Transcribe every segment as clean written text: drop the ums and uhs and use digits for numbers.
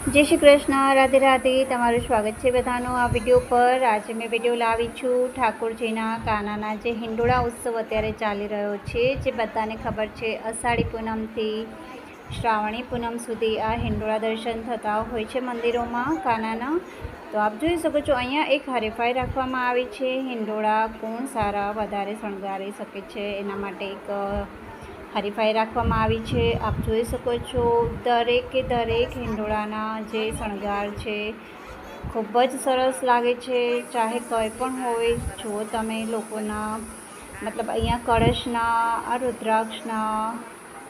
जय श्री कृष्ण। राधे राधे। तमारुं स्वागत है बधानुं आ विडियो पर। आज मैं विडियो लावी छूं ठाकुरजीना कानाना जे हिंडोळा उत्सव अत्यारे चाली रह्यो छे। जे बधाने खबर छे अषाढ़ी पूनमथी श्रावणी पूनम सुधी आ हिंडोळा दर्शन थता होय छे मंदिरोमां कानाना। तो आप जोई शको छो अहींया एक हरीफाई राखवामां आवी छे। हिंडोळा कोण सारा वधारे शणगारी शके छे एना माटे एक हरीफाई राखवामां आवी छे। आप जोई शको छो दरेके दरेक हिंडोळाना जे शणगार छे खूब ज सरस लागे छे। चाहे कोई पण होय, जो तमे लोकोना मतलब अहींया कळशना आ रुद्राक्षना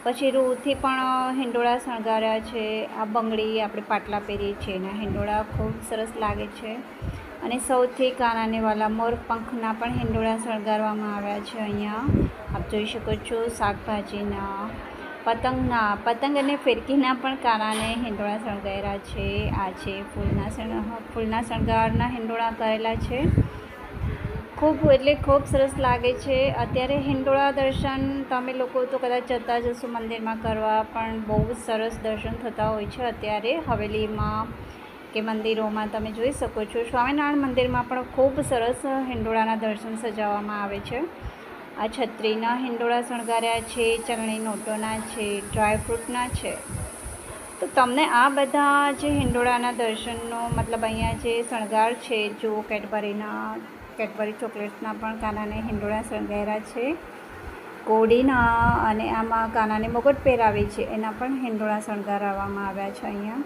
पछी रूथी पण हिंडोळा शणगार्या छे। आ बंगड़ी आपणे पाटला पहेरीए छीए एना हिंडोळा खूब सरस लागे छे। અને સૌથી કાનાને વાલા મોર પંખના પણ હિંડોળા શણગારવામાં આવ્યા છે। અહીંયા આપ જોઈ શકો છો શાકભાજીના પતંગ અને ફિરકીના પણ કાનાને હિંડોળા શણગાર્યા છે। આ છે ફૂલના શણગારના હિંડોળા કરેલા છે। ખૂબ એટલે ખૂબ સરસ લાગે છે। અત્યારે હિંડોળા દર્શન તમે લોકો તો કદાચ જતા જશો મંદિરમાં કરવા, પણ બહુ જ સરસ દર્શન થતા હોય છે અત્યારે હવેલીમાં કે મંદિરોમાં। તમે જોઈ શકો છો સ્વામિનારાયણ મંદિરમાં પણ ખૂબ સરસ હિંડોળાના દર્શન સજાવવામાં આવે છે। આ છત્રીના હિંડોળા શણગાર્યા છે, ચલણી નોટોના છે, ડ્રાયફ્રૂટના છે। તો તમને આ બધા જે હિંડોળાના દર્શનનો મતલબ અહીંયા જે શણગાર છે, જો કેડબરી ચોકલેટ્સના પણ કાનાને હિંડોળા શણગાર્યા છે, કોડીના અને આમાં કાનાને મુગટ પહેરાવે છે એના પણ હિંડોળા શણગારવામાં આવ્યા છે અહીંયા।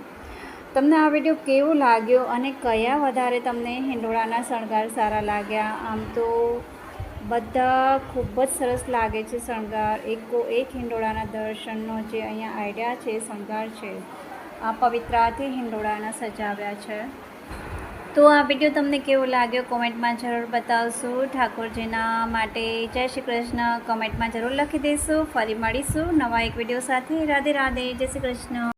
તમને આ વિડીયો કેવો लाग्यो અને કયા વધારે તમને હિંડોળાના શણગાર સારા લાગ્યા? આમ તો બધા ખૂબ જ સરસ લાગે છે શણગાર। એક હિંડોળાના દર્શનનો જે અહીંયા આઈડિયા છે, શણગાર છે, આ પવિત્રાથી હિંડોળાના સજાવ્યા છે। તો આ વિડીયો તમને કેવો लाग्यो કોમેન્ટમાં જરૂર બતાવશો। ઠાકોરજીના માટે જય શ્રી કૃષ્ણ કોમેન્ટમાં જરૂર લખી દેશો। ફરી મળીશું નવા એક વિડીયો સાથે। રાધે રાધે। જય શ્રી કૃષ્ણ।